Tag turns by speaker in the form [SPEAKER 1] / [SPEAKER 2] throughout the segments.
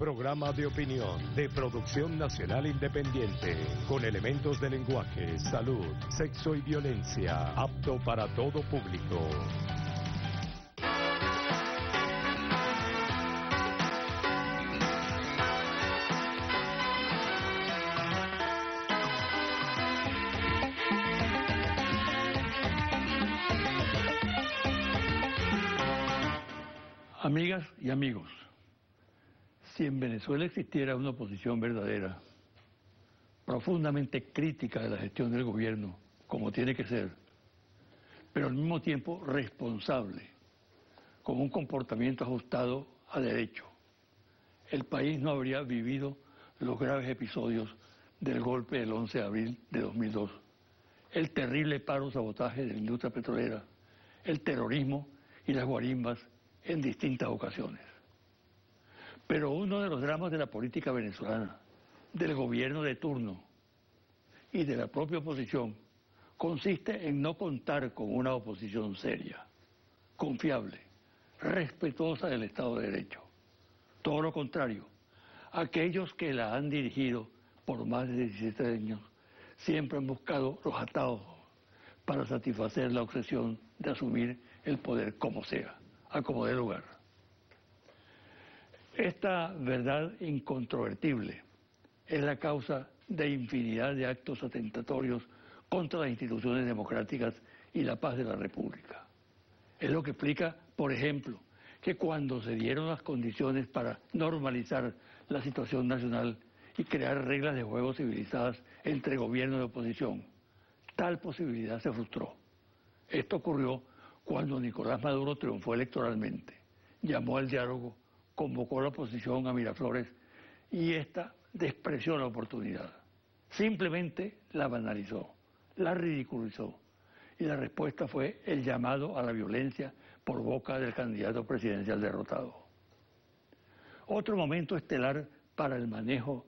[SPEAKER 1] Programa de opinión de producción nacional independiente, con elementos de lenguaje, salud, sexo y violencia, apto para todo público.
[SPEAKER 2] Amigas y amigos, si en Venezuela existiera una oposición verdadera, profundamente crítica de la gestión del gobierno, como tiene que ser, pero al mismo tiempo responsable, con un comportamiento ajustado a derecho, el país no habría vivido los graves episodios del golpe del 11 de abril de 2002, el terrible paro-sabotaje de la industria petrolera, el terrorismo y las guarimbas en distintas ocasiones. Pero uno de los dramas de la política venezolana, del gobierno de turno y de la propia oposición, consiste en no contar con una oposición seria, confiable, respetuosa del Estado de Derecho. Todo lo contrario, aquellos que la han dirigido por más de 17 años siempre han buscado los atajos para satisfacer la obsesión de asumir el poder como sea, a como dé lugar. Esta verdad incontrovertible es la causa de infinidad de actos atentatorios contra las instituciones democráticas y la paz de la República. Es lo que explica, por ejemplo, que cuando se dieron las condiciones para normalizar la situación nacional y crear reglas de juego civilizadas entre gobierno y oposición, tal posibilidad se frustró. Esto ocurrió cuando Nicolás Maduro triunfó electoralmente, llamó al diálogo, convocó a la oposición a Miraflores y ésta despreció la oportunidad. Simplemente la banalizó, la ridiculizó y la respuesta fue el llamado a la violencia por boca del candidato presidencial derrotado. Otro momento estelar para el manejo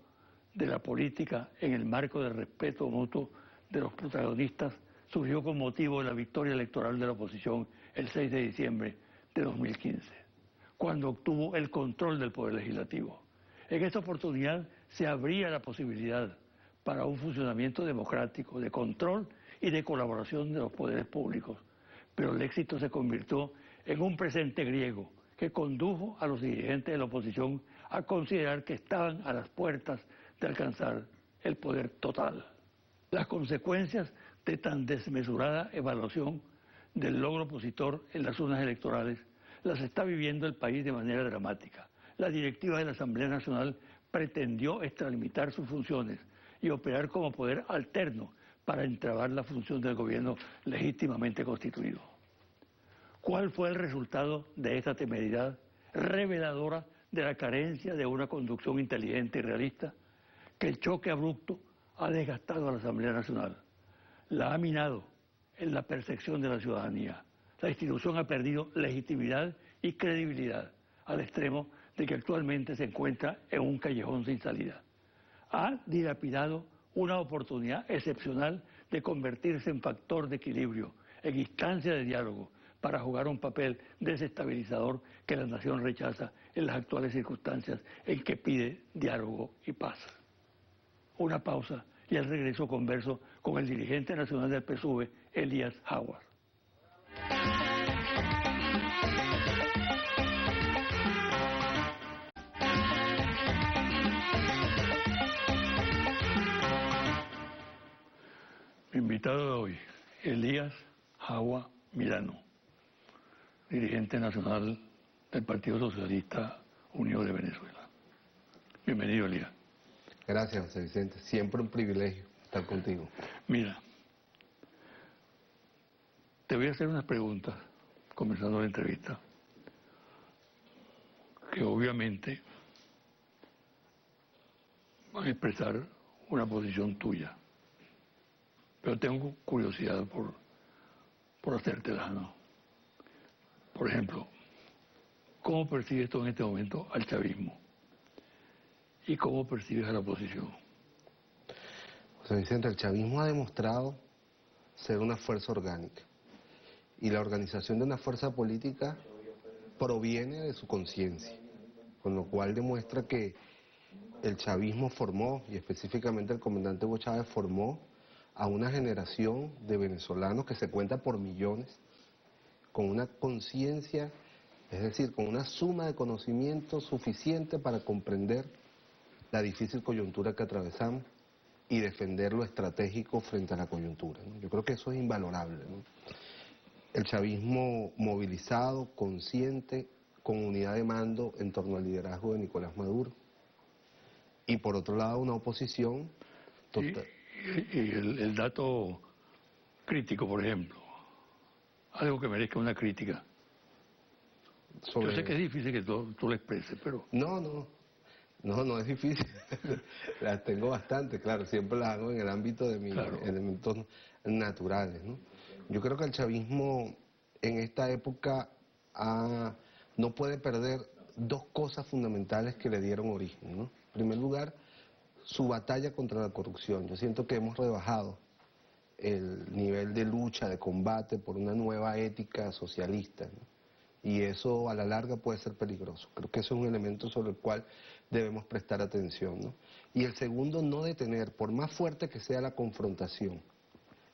[SPEAKER 2] de la política en el marco del respeto mutuo de los protagonistas surgió con motivo de la victoria electoral de la oposición el 6 de diciembre de 2015, cuando obtuvo el control del Poder Legislativo. En esta oportunidad se abría la posibilidad para un funcionamiento democrático, de control y de colaboración de los poderes públicos, pero el éxito se convirtió en un presente griego que condujo a los dirigentes de la oposición a considerar que estaban a las puertas de alcanzar el poder total. Las consecuencias de tan desmesurada evaluación del logro opositor en las urnas electorales las está viviendo el país de manera dramática. La directiva de la Asamblea Nacional pretendió extralimitar sus funciones y operar como poder alterno para entrabar la función del gobierno legítimamente constituido. ¿Cuál fue el resultado de esta temeridad reveladora de la carencia de una conducción inteligente y realista? Que el choque abrupto ha desgastado a la Asamblea Nacional, la ha minado en la percepción de la ciudadanía. La institución ha perdido legitimidad y credibilidad al extremo de que actualmente se encuentra en un callejón sin salida. Ha dilapidado una oportunidad excepcional de convertirse en factor de equilibrio, en instancia de diálogo, para jugar un papel desestabilizador que la nación rechaza en las actuales circunstancias en que pide diálogo y paz. Una pausa y al regreso converso con el dirigente nacional del PSUV, Elías Howard. Mi invitado de hoy, Elías Howard Milano, dirigente nacional del Partido Socialista Unido de Venezuela. Bienvenido, Elías.
[SPEAKER 3] Gracias, José Vicente. Siempre un privilegio estar contigo.
[SPEAKER 2] Mira, te voy a hacer unas preguntas, comenzando la entrevista, que obviamente van a expresar una posición tuya. Pero tengo curiosidad por hacértela, ¿no? Por ejemplo, ¿cómo percibes tú en este momento al chavismo? ¿Y cómo percibes a la oposición?
[SPEAKER 3] José Vicente, el chavismo ha demostrado ser una fuerza orgánica. Y la organización de una fuerza política proviene de su conciencia. con lo cual demuestra que el chavismo formó, y específicamente el comandante Hugo Chávez formó a una generación de venezolanos que se cuenta por millones, con una conciencia, es decir, con una suma de conocimiento suficiente para comprender la difícil coyuntura que atravesamos y defender lo estratégico frente a la coyuntura, ¿no? Yo creo que eso es invalorable, ¿no? El chavismo movilizado, consciente, con unidad de mando en torno al liderazgo de Nicolás Maduro. Y por otro lado, una oposición total.
[SPEAKER 2] Y el dato crítico, por ejemplo, algo que merezca una crítica.
[SPEAKER 3] Sobre...
[SPEAKER 2] Yo sé que es difícil que tú lo expreses, pero...
[SPEAKER 3] No es difícil. Las tengo bastante, claro, siempre las hago en el ámbito de mis elementos naturales, ¿no? Yo creo que el chavismo en esta época no puede perder dos cosas fundamentales que le dieron origen, ¿no? En primer lugar, su batalla contra la corrupción. Yo siento que hemos rebajado el nivel de lucha, de combate por una nueva ética socialista, ¿no? Y eso a la larga puede ser peligroso. Creo que eso es un elemento sobre el cual debemos prestar atención, ¿no? Y el segundo, no detener, por más fuerte que sea la confrontación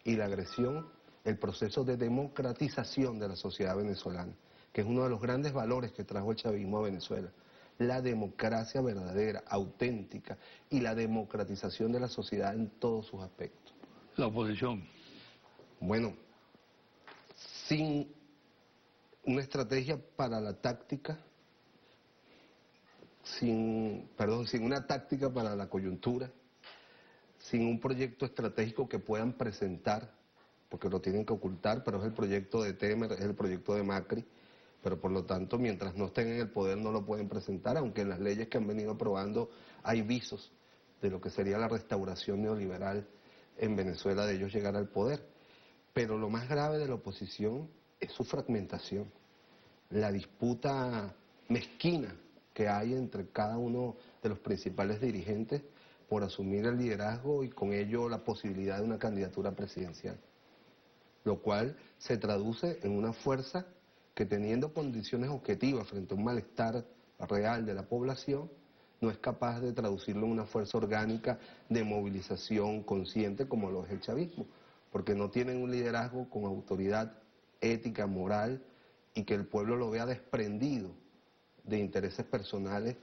[SPEAKER 3] y la agresión, el proceso de democratización de la sociedad venezolana, que es uno de los grandes valores que trajo el chavismo a Venezuela. La democracia verdadera, auténtica, y la democratización de la sociedad en todos sus aspectos.
[SPEAKER 2] La oposición.
[SPEAKER 3] Bueno, sin una estrategia para la táctica, sin una táctica para la coyuntura, sin un proyecto estratégico que puedan presentar, porque lo tienen que ocultar, pero es el proyecto de Temer, es el proyecto de Macri, pero por lo tanto mientras no estén en el poder no lo pueden presentar, aunque en las leyes que han venido aprobando hay visos de lo que sería la restauración neoliberal en Venezuela, de ellos llegar al poder. Pero lo más grave de la oposición es su fragmentación, la disputa mezquina que hay entre cada uno de los principales dirigentes por asumir el liderazgo y con ello la posibilidad de una candidatura presidencial, lo cual se traduce en una fuerza que, teniendo condiciones objetivas frente a un malestar real de la población, no es capaz de traducirlo en una fuerza orgánica de movilización consciente como lo es el chavismo, porque no tienen un liderazgo con autoridad ética, moral, y que el pueblo lo vea desprendido de intereses personales,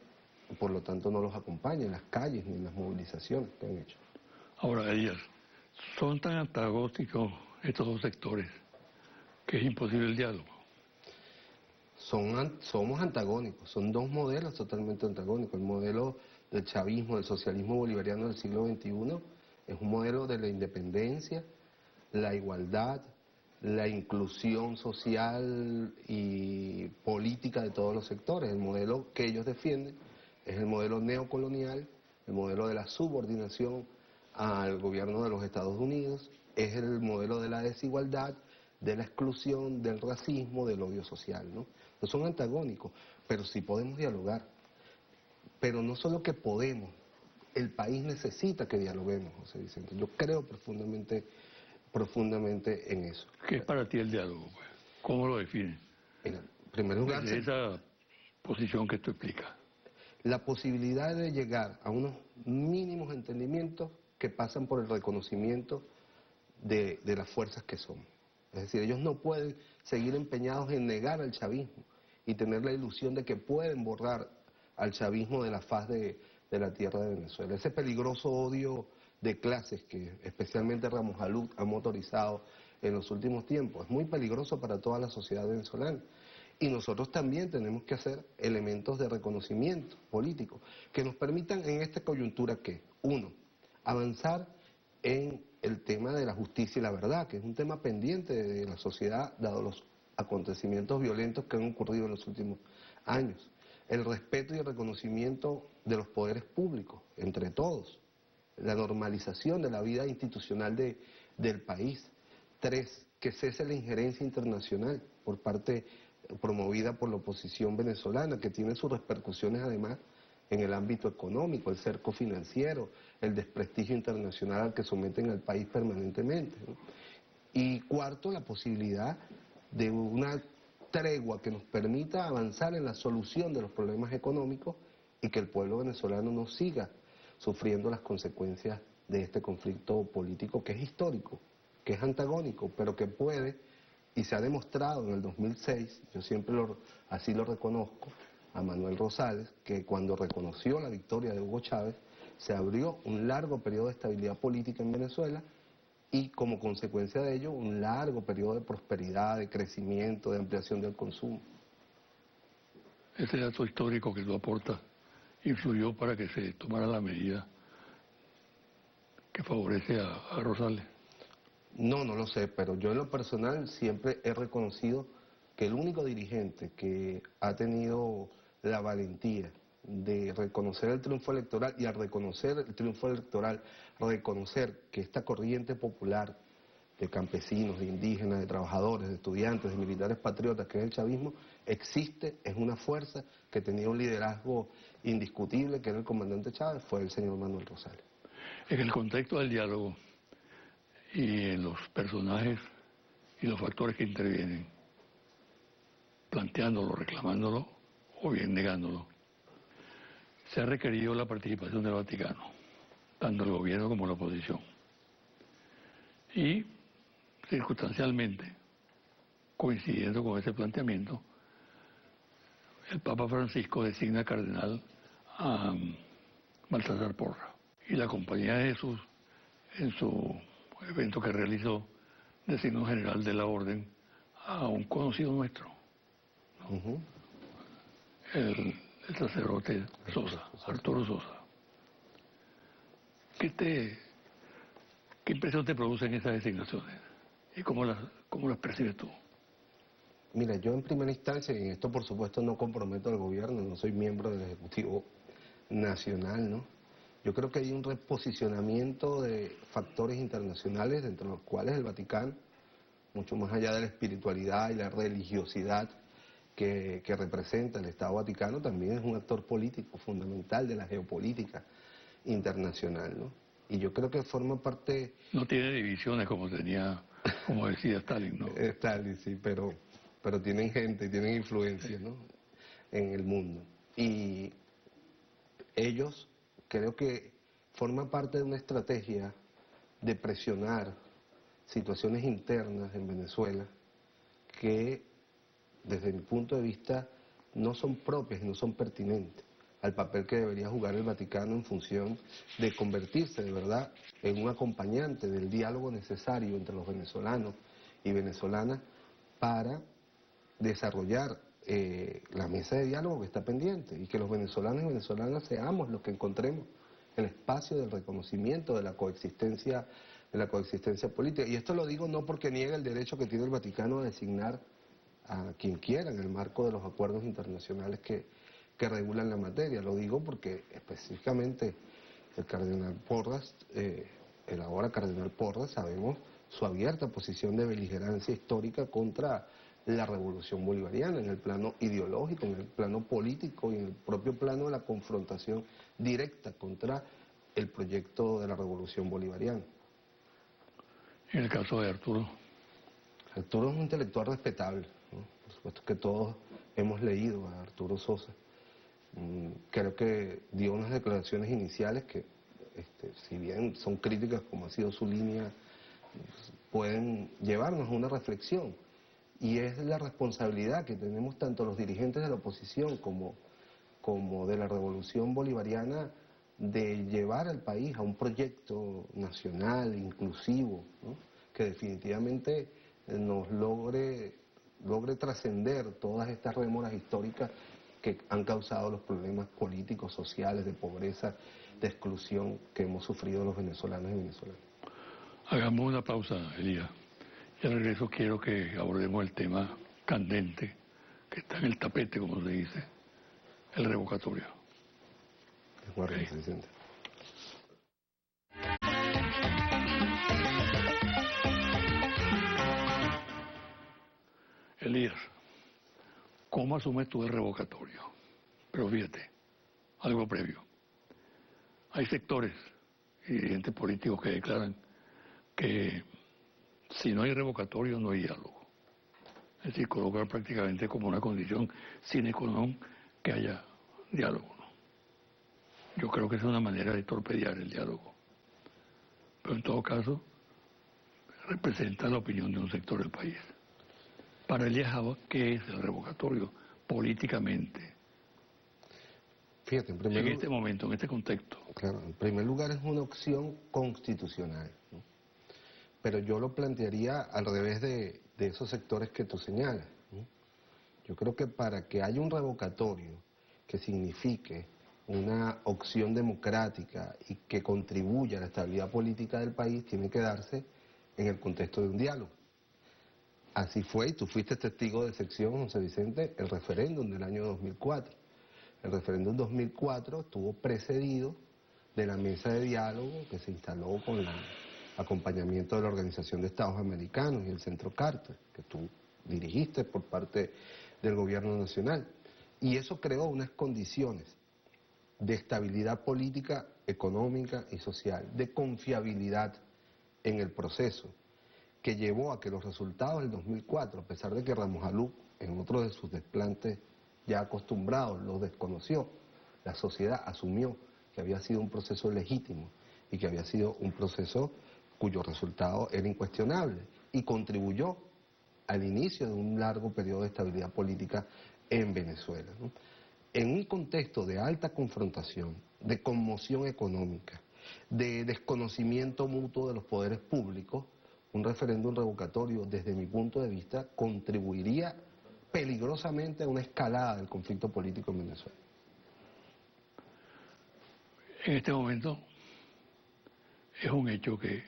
[SPEAKER 3] y por lo tanto no los acompaña en las calles ni en las movilizaciones que han hecho.
[SPEAKER 2] Ahora, Elías, son tan antagónicos estos dos sectores que es imposible el diálogo.
[SPEAKER 3] Somos antagónicos, son dos modelos totalmente antagónicos. El modelo del chavismo, del socialismo bolivariano del siglo XXI, es un modelo de la independencia, la igualdad, la inclusión social y política de todos los sectores. El modelo que ellos defienden es el modelo neocolonial, el modelo de la subordinación al gobierno de los Estados Unidos, es el modelo de la desigualdad, de la exclusión, del racismo, del odio social, ¿no? No son antagónicos, pero sí podemos dialogar. Pero no solo que podemos, el país necesita que dialoguemos, José Vicente. Yo creo profundamente en eso.
[SPEAKER 2] ¿Qué es para ti el diálogo, pues? ¿Cómo lo defines?
[SPEAKER 3] En primer lugar,
[SPEAKER 2] Desde esa posición que tú explicas.
[SPEAKER 3] La posibilidad de llegar a unos mínimos entendimientos que pasan por el reconocimiento de las fuerzas que somos. Es decir, ellos no pueden seguir empeñados en negar al chavismo y tener la ilusión de que pueden borrar al chavismo de la faz de la tierra de Venezuela. Ese peligroso odio de clases que especialmente Ramos Alud ha motorizado en los últimos tiempos es muy peligroso para toda la sociedad venezolana. Y nosotros también tenemos que hacer elementos de reconocimiento político que nos permitan en esta coyuntura que, uno, avanzar en el tema de la justicia y la verdad, que es un tema pendiente de la sociedad, dado los acontecimientos violentos que han ocurrido en los últimos años. El respeto y el reconocimiento de los poderes públicos, entre todos. La normalización de la vida institucional del país. Tres, que cese la injerencia internacional por parte promovida por la oposición venezolana, que tiene sus repercusiones además en el ámbito económico, el cerco financiero, el desprestigio internacional al que someten al país permanentemente, ¿no? Y cuarto, la posibilidad de una tregua que nos permita avanzar en la solución de los problemas económicos y que el pueblo venezolano no siga sufriendo las consecuencias de este conflicto político que es histórico, que es antagónico, pero que puede, y se ha demostrado en el 2006, yo siempre así lo reconozco, a Manuel Rosales, que cuando reconoció la victoria de Hugo Chávez, se abrió un largo periodo de estabilidad política en Venezuela y como consecuencia de ello un largo periodo de prosperidad, de crecimiento, de ampliación del consumo.
[SPEAKER 2] Ese dato histórico que tú aportas influyó para que se tomara la medida que favorece a Rosales.
[SPEAKER 3] No, no lo sé, pero yo en lo personal siempre he reconocido que el único dirigente que ha tenido la valentía de reconocer el triunfo electoral y al reconocer el triunfo electoral, reconocer que esta corriente popular de campesinos, de indígenas, de trabajadores, de estudiantes, de militares patriotas, que es el chavismo, existe, es una fuerza que tenía un liderazgo indiscutible, que era el comandante Chávez, fue el señor Manuel Rosales.
[SPEAKER 2] En el contexto del diálogo y en los personajes y los factores que intervienen, planteándolo, reclamándolo o bien negándolo, se ha requerido la participación del Vaticano, tanto el gobierno como la oposición. Y, circunstancialmente, coincidiendo con ese planteamiento, el Papa Francisco designa cardenal a Baltasar Porra. Y la Compañía de Jesús, en su evento que realizó, designó general de la orden a un conocido nuestro, ¿no? El sacerdote Sosa, Arturo Sosa. ¿Qué impresión te producen esas designaciones? ¿Y cómo las percibes tú?
[SPEAKER 3] Mira, yo en primera instancia, y en esto por supuesto no comprometo al gobierno, no soy miembro del Ejecutivo Nacional, ¿no? Yo creo que hay un reposicionamiento de factores internacionales, entre los cuales el Vaticano, mucho más allá de la espiritualidad y la religiosidad que representa el Estado Vaticano, también es un actor político fundamental de la geopolítica internacional, ¿no? Y yo creo que forma parte...
[SPEAKER 2] No tiene divisiones como decía Stalin, ¿no?
[SPEAKER 3] Stalin, sí, pero tienen gente, tienen influencia, ¿no? En el mundo. Y ellos creo que forman parte de una estrategia de presionar situaciones internas en Venezuela que, desde mi punto de vista, no son propias y no son pertinentes al papel que debería jugar el Vaticano en función de convertirse de verdad en un acompañante del diálogo necesario entre los venezolanos y venezolanas para desarrollar la mesa de diálogo que está pendiente y que los venezolanos y venezolanas seamos los que encontremos el espacio del reconocimiento de la coexistencia política. Y esto lo digo no porque niegue el derecho que tiene el Vaticano a designar a quien quiera en el marco de los acuerdos internacionales que regulan la materia. Lo digo porque específicamente el cardenal Porras, el ahora cardenal Porras, sabemos su abierta posición de beligerancia histórica contra la revolución bolivariana en el plano ideológico, en el plano político y en el propio plano de la confrontación directa contra el proyecto de la revolución bolivariana.
[SPEAKER 2] En el caso de Arturo.
[SPEAKER 3] Arturo es un intelectual respetable, ¿no? Por supuesto que todos hemos leído a Arturo Sosa. Creo que dio unas declaraciones iniciales que, si bien son críticas como ha sido su línea, pueden llevarnos a una reflexión. Y es la responsabilidad que tenemos tanto los dirigentes de la oposición como de la revolución bolivariana de llevar al país a un proyecto nacional, inclusivo, ¿no? Que definitivamente nos logre trascender todas estas rémoras históricas que han causado los problemas políticos, sociales, de pobreza, de exclusión que hemos sufrido los venezolanos y venezolanas.
[SPEAKER 2] Hagamos una pausa, Elías. Y al regreso quiero que abordemos el tema candente, que está en el tapete, como se dice, el revocatorio.
[SPEAKER 3] De acuerdo, presidente.
[SPEAKER 2] Elías, ¿cómo asumes tú el revocatorio? Pero fíjate, algo previo. Hay sectores y dirigentes políticos que declaran que si no hay revocatorio no hay diálogo. Es decir, colocar prácticamente como una condición sine qua non que haya diálogo, ¿no? Yo creo que es una manera de torpedear el diálogo. Pero en todo caso, representa la opinión de un sector del país. Para Elías Jabas, ¿qué es el revocatorio políticamente?
[SPEAKER 3] Fíjate,
[SPEAKER 2] En este momento, en este contexto.
[SPEAKER 3] Claro, en primer lugar es una opción constitucional, ¿no? Pero yo lo plantearía al revés de esos sectores que tú señalas, ¿no? Yo creo que para que haya un revocatorio que signifique una opción democrática y que contribuya a la estabilidad política del país, tiene que darse en el contexto de un diálogo. Así fue, y tú fuiste testigo de sección, José Vicente, el referéndum del año 2004. El referéndum 2004 estuvo precedido de la mesa de diálogo que se instaló con el acompañamiento de la Organización de Estados Americanos y el Centro Carter, que tú dirigiste por parte del gobierno nacional. Y eso creó unas condiciones de estabilidad política, económica y social, de confiabilidad en el proceso, que llevó a que los resultados del 2004, a pesar de que Ramos Alup, en otro de sus desplantes ya acostumbrados, los desconoció, la sociedad asumió que había sido un proceso legítimo y que había sido un proceso cuyo resultado era incuestionable y contribuyó al inicio de un largo periodo de estabilidad política en Venezuela, ¿no? En un contexto de alta confrontación, de conmoción económica, de desconocimiento mutuo de los poderes públicos, un referéndum revocatorio, desde mi punto de vista, contribuiría peligrosamente a una escalada del conflicto político en Venezuela.
[SPEAKER 2] En este momento es un hecho que,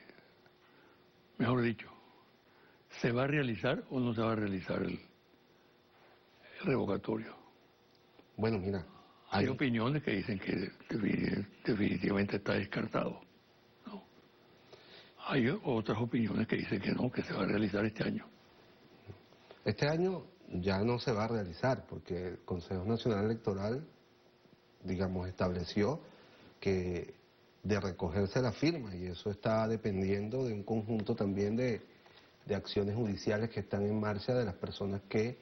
[SPEAKER 2] mejor dicho, ¿se va a realizar o no se va a realizar el revocatorio?
[SPEAKER 3] Bueno, mira,
[SPEAKER 2] hay opiniones que dicen que definitivamente está descartado, ¿no? Hay otras opiniones que dicen que no, que se va a realizar este año.
[SPEAKER 3] Este año ya no se va a realizar porque el Consejo Nacional Electoral, digamos, estableció que de recogerse la firma, y eso está dependiendo de un conjunto también de acciones judiciales que están en marcha de las personas que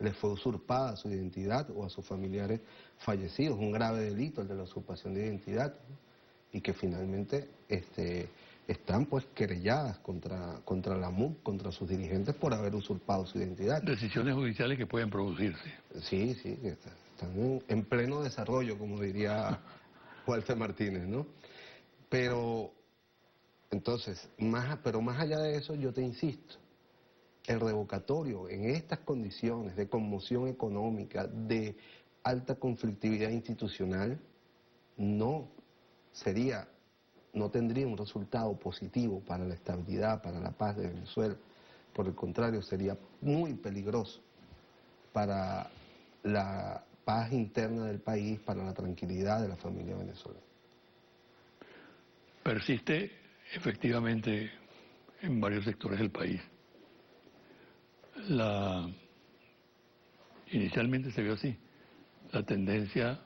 [SPEAKER 3] les fue usurpada su identidad o a sus familiares fallecidos, un grave delito el de la usurpación de identidad, ¿no? Y que finalmente están pues querelladas contra la MUC, contra sus dirigentes por haber usurpado su identidad.
[SPEAKER 2] Decisiones judiciales que pueden producirse.
[SPEAKER 3] Sí, sí, están en pleno desarrollo, como diría Walter Martínez, ¿no? Pero, entonces, pero más allá de eso, yo te insisto, el revocatorio en estas condiciones de conmoción económica, de alta conflictividad institucional, no tendría un resultado positivo para la estabilidad, para la paz de Venezuela. Por el contrario, sería muy peligroso para la paz interna del país, para la tranquilidad de la familia venezolana.
[SPEAKER 2] Persiste efectivamente en varios sectores del país. Inicialmente se vio así, la tendencia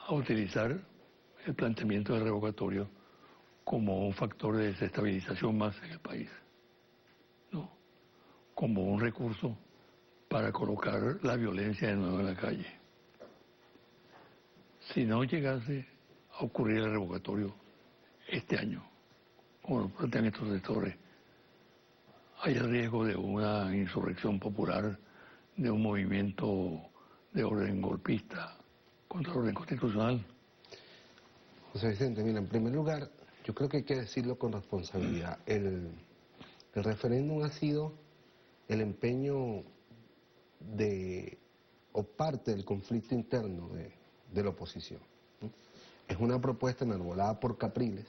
[SPEAKER 2] a utilizar el planteamiento del revocatorio como un factor de desestabilización más en el país, ¿no? Como un recurso para colocar la violencia de nuevo en la calle. Si no llegase a ocurrir el revocatorio este año, como lo plantean estos sectores, hay el riesgo de una insurrección popular, de un movimiento de orden golpista contra el orden constitucional.
[SPEAKER 3] José Vicente, mira, en primer lugar, yo creo que hay que decirlo con responsabilidad. El referéndum ha sido el empeño o parte del conflicto interno de la oposición, ¿no? Es una propuesta enarbolada por Capriles,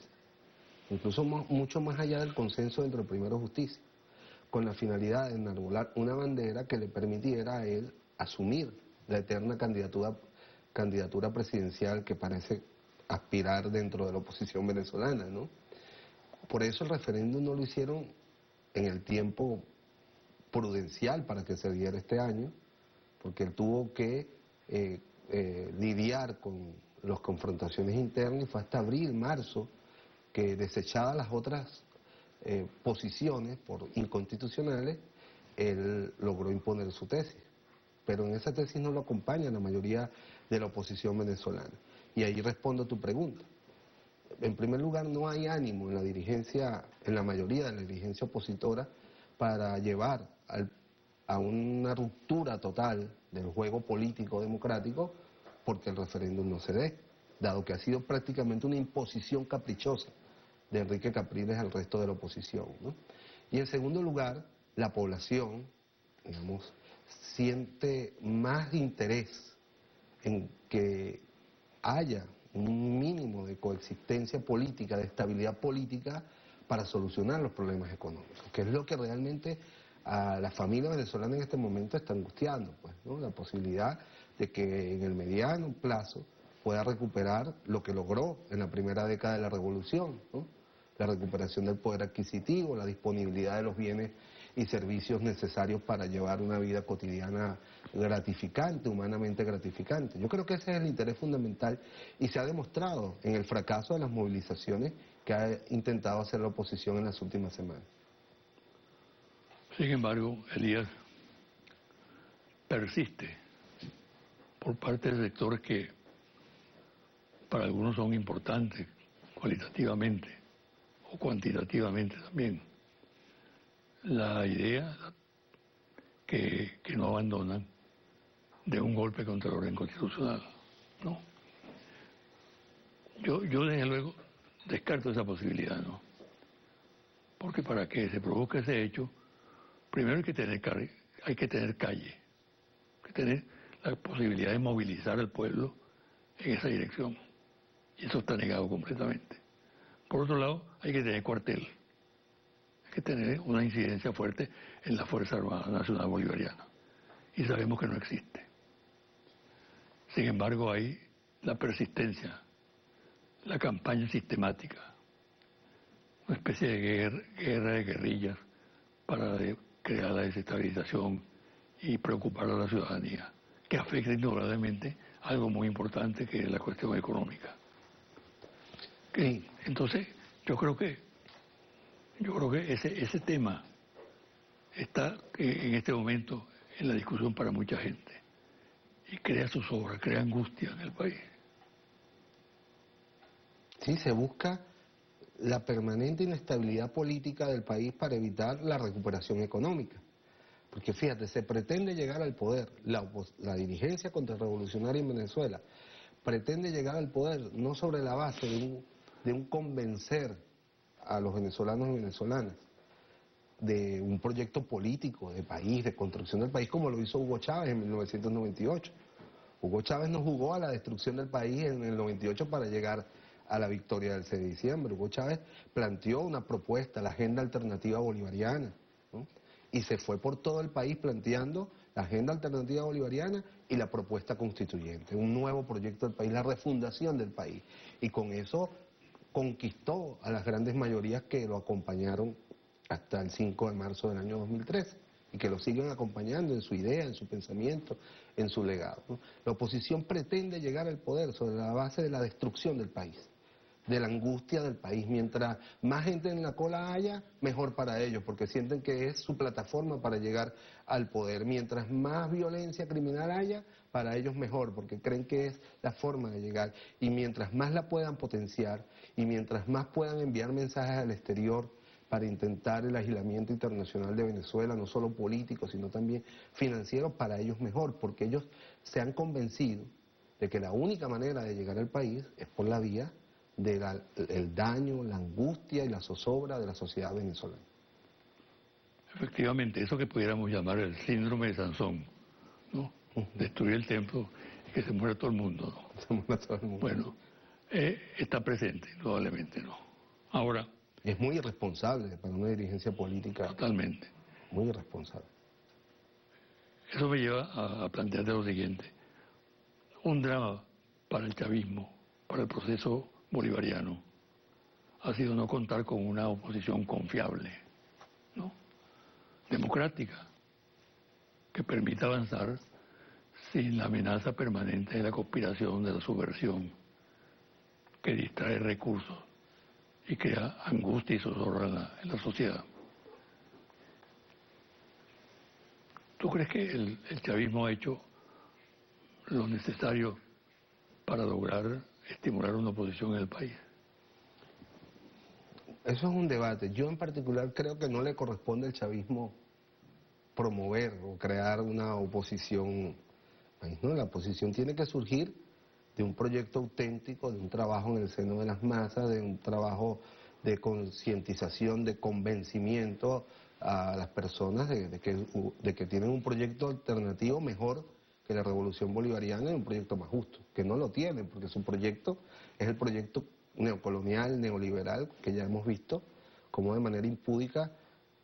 [SPEAKER 3] incluso mucho más allá del consenso dentro del Primero Justicia, con la finalidad de enarbolar una bandera que le permitiera a él asumir la eterna candidatura presidencial que parece aspirar dentro de la oposición venezolana, ¿no? Por eso el referéndum no lo hicieron en el tiempo prudencial para que se diera este año, porque él tuvo que lidiar con las confrontaciones internas y fue hasta abril, marzo, que desechaba las otras posiciones por inconstitucionales, él logró imponer su tesis. Pero en esa tesis no lo acompaña la mayoría de la oposición venezolana. Y ahí respondo a tu pregunta. En primer lugar, no hay ánimo en la dirigencia, en la mayoría de la dirigencia opositora, para llevar a una ruptura total del juego político democrático porque el referéndum no se dé, dado que ha sido prácticamente una imposición caprichosa de Enrique Capriles al resto de la oposición, ¿no? Y en segundo lugar, la población, digamos, siente más interés en que haya un mínimo de coexistencia política, de estabilidad política para solucionar los problemas económicos, que es lo que realmente a la familia venezolana en este momento está angustiando, pues, ¿no? La posibilidad de que en el mediano plazo pueda recuperar lo que logró en la primera década de la revolución, ¿no? La recuperación del poder adquisitivo, la disponibilidad de los bienes y servicios necesarios para llevar una vida cotidiana gratificante, humanamente gratificante. Yo creo que ese es el interés fundamental y se ha demostrado en el fracaso de las movilizaciones que ha intentado hacer la oposición en las últimas semanas.
[SPEAKER 2] Sin embargo, Elías, persiste por parte de sectores que para algunos son importantes cualitativamente o cuantitativamente también, la idea que no abandonan de un golpe contra el orden constitucional, ¿no? Yo desde luego descarto esa posibilidad, ¿no? Porque para que se produzca ese hecho, primero hay que tener calle, hay que tener la posibilidad de movilizar al pueblo en esa dirección. Y eso está negado completamente. Por otro lado, hay que tener cuartel. Hay que tener una incidencia fuerte en la Fuerza Armada Nacional Bolivariana. Y sabemos que no existe. Sin embargo, hay la persistencia, la campaña sistemática, una especie de guerra de guerrillas para crear la desestabilización y preocupar a la ciudadanía, que afecta indudablemente algo muy importante que es la cuestión económica. Entonces, yo creo que ese tema está en este momento en la discusión para mucha gente y crea zozobra, crea angustia en el país.
[SPEAKER 3] Sí, se busca la permanente inestabilidad política del país para evitar la recuperación económica. Porque fíjate, se pretende llegar al poder, la dirigencia contrarrevolucionaria en Venezuela pretende llegar al poder no sobre la base de un convencer a los venezolanos y venezolanas de un proyecto político de país, de construcción del país, como lo hizo Hugo Chávez en 1998. Hugo Chávez no jugó a la destrucción del país en el 98 para llegar a la victoria del 6 de diciembre. Hugo Chávez planteó una propuesta, la agenda alternativa bolivariana, ¿no? Y se fue por todo el país planteando la agenda alternativa bolivariana y la propuesta constituyente, un nuevo proyecto del país, la refundación del país. Y con eso conquistó a las grandes mayorías que lo acompañaron hasta el 5 de marzo del año 2013 y que lo siguen acompañando en su idea, en su pensamiento, en su legado, ¿no? La oposición pretende llegar al poder sobre la base de la destrucción del país, de la angustia del país. Mientras más gente en la cola haya, mejor para ellos, porque sienten que es su plataforma para llegar al poder. Mientras más violencia criminal haya, para ellos mejor, porque creen que es la forma de llegar. Y mientras más la puedan potenciar y mientras más puedan enviar mensajes al exterior para intentar el aislamiento internacional de Venezuela, no solo político, sino también financiero, para ellos mejor, porque ellos se han convencido de que la única manera de llegar al país es por la vía del daño, la angustia y la zozobra de la sociedad venezolana.
[SPEAKER 2] Efectivamente, eso que pudiéramos llamar el síndrome de Sansón, ¿no? Destruir el templo y que se muera todo el mundo, ¿no?
[SPEAKER 3] Se muera todo el mundo.
[SPEAKER 2] Bueno, está presente, probablemente, ¿no? Ahora...
[SPEAKER 3] Es muy irresponsable para una dirigencia política.
[SPEAKER 2] Totalmente.
[SPEAKER 3] Muy irresponsable.
[SPEAKER 2] Eso me lleva a plantearte lo siguiente. Un drama para el chavismo, para el proceso bolivariano, ha sido no contar con una oposición confiable, ¿no? Democrática, que permita avanzar sin la amenaza permanente de la conspiración, de la subversión, que distrae recursos y crea angustia y zozobra en la sociedad. ¿Tú crees que el chavismo ha hecho lo necesario para lograr estimular una oposición en el país?
[SPEAKER 3] Eso es un debate. Yo en particular creo que no le corresponde al chavismo promover o crear una oposición. ¿No? La oposición tiene que surgir de un proyecto auténtico, de un trabajo en el seno de las masas, de un trabajo de concientización, de convencimiento a las personas de que tienen un proyecto alternativo mejor que la revolución bolivariana y un proyecto más justo, que no lo tienen, porque su proyecto es el proyecto neocolonial, neoliberal, que ya hemos visto, como de manera impúdica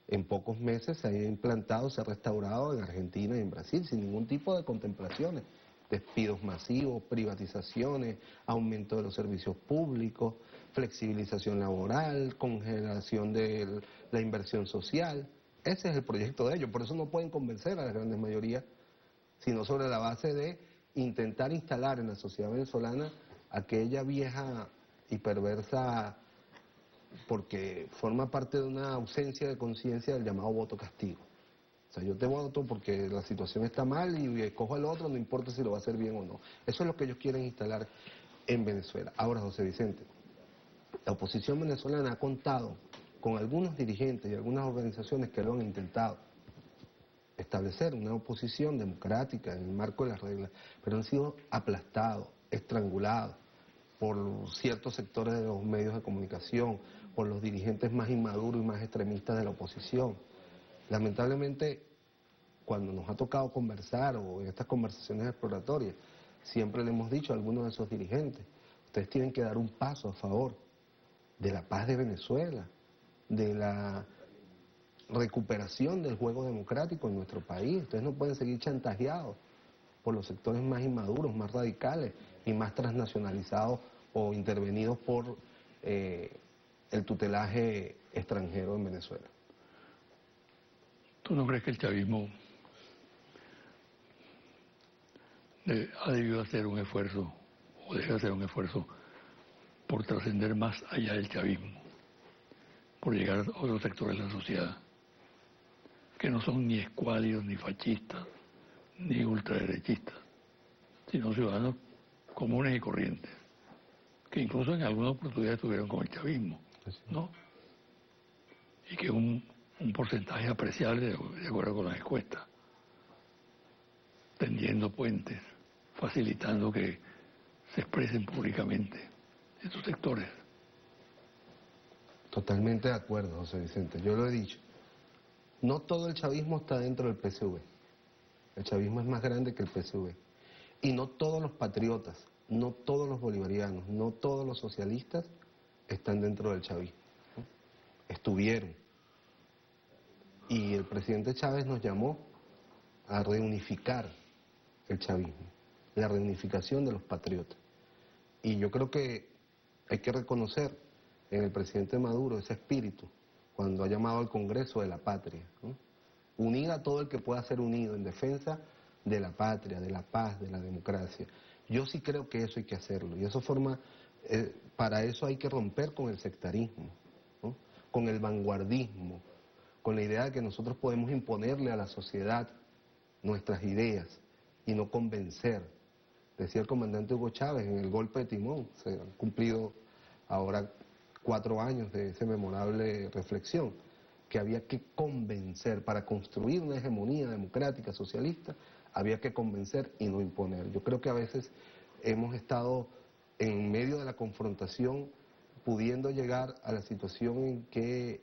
[SPEAKER 3] en pocos meses se ha implantado, se ha restaurado en Argentina y en Brasil, sin ningún tipo de contemplaciones. Despidos masivos, privatizaciones, aumento de los servicios públicos, flexibilización laboral, congelación de la inversión social. Ese es el proyecto de ellos, por eso no pueden convencer a las grandes mayorías, sino sobre la base de intentar instalar en la sociedad venezolana aquella vieja y perversa, porque forma parte de una ausencia de conciencia del llamado voto castigo. O sea, yo te voto porque la situación está mal y escojo al otro, no importa si lo va a hacer bien o no. Eso es lo que ellos quieren instalar en Venezuela. Ahora, José Vicente, la oposición venezolana ha contado con algunos dirigentes y algunas organizaciones que lo han intentado establecer una oposición democrática en el marco de las reglas, pero han sido aplastados, estrangulados por ciertos sectores de los medios de comunicación, por los dirigentes más inmaduros y más extremistas de la oposición. Lamentablemente, cuando nos ha tocado conversar o en estas conversaciones exploratorias, siempre le hemos dicho a algunos de esos dirigentes, ustedes tienen que dar un paso a favor de la paz de Venezuela, de la recuperación del juego democrático en nuestro país. Ustedes no pueden seguir chantajeados por los sectores más inmaduros, más radicales y más transnacionalizados o intervenidos por el tutelaje extranjero en Venezuela.
[SPEAKER 2] ¿Tú no crees que el chavismo ha debido hacer un esfuerzo, o debe hacer un esfuerzo, por trascender más allá del chavismo, por llegar a otros sectores de la sociedad, que no son ni escuálidos, ni fascistas, ni ultraderechistas, sino ciudadanos comunes y corrientes, que incluso en alguna oportunidad estuvieron con el chavismo, ¿no? Y que un porcentaje apreciable, de acuerdo con las encuestas, tendiendo puentes, facilitando que se expresen públicamente estos sectores.
[SPEAKER 3] Totalmente de acuerdo, José Vicente. Yo lo he dicho. No todo el chavismo está dentro del PSV. El chavismo es más grande que el PSV. Y no todos los patriotas, no todos los bolivarianos, no todos los socialistas están dentro del chavismo, ¿no? Estuvieron. Y el presidente Chávez nos llamó a reunificar el chavismo, la reunificación de los patriotas. Y yo creo que hay que reconocer en el presidente Maduro ese espíritu cuando ha llamado al Congreso de la patria, ¿no? Unir a todo el que pueda ser unido en defensa de la patria, de la paz, de la democracia. Yo sí creo que eso hay que hacerlo y eso forma, para eso hay que romper con el sectarismo, ¿no? Con el vanguardismo, con la idea de que nosotros podemos imponerle a la sociedad nuestras ideas y no convencer. Decía el comandante Hugo Chávez en el golpe de Timón, se han cumplido ahora 4 años de esa memorable reflexión, que había que convencer, para construir una hegemonía democrática, socialista, había que convencer y no imponer. Yo creo que a veces hemos estado en medio de la confrontación, pudiendo llegar a la situación en que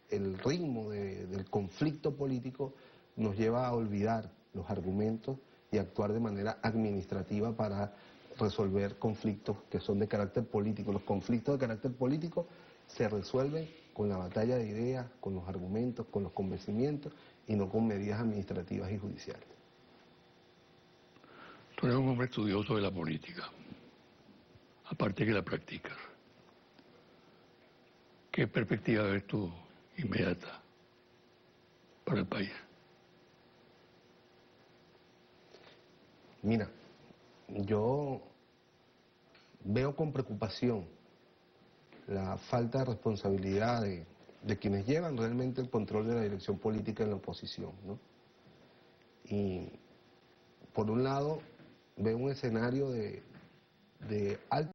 [SPEAKER 3] el ritmo del conflicto político nos lleva a olvidar los argumentos y actuar de manera administrativa para resolver conflictos que son de carácter político. Los conflictos de carácter político se resuelven con la batalla de ideas, con los argumentos, con los convencimientos y no con medidas administrativas y judiciales.
[SPEAKER 2] Tú eres un hombre estudioso de la política, aparte que la practicas. ¿Qué perspectiva ves tú inmediata para el país?
[SPEAKER 3] Mira, yo veo con preocupación la falta de responsabilidad de quienes llevan realmente el control de la dirección política en la oposición, ¿no? Y por un lado, veo un escenario de alta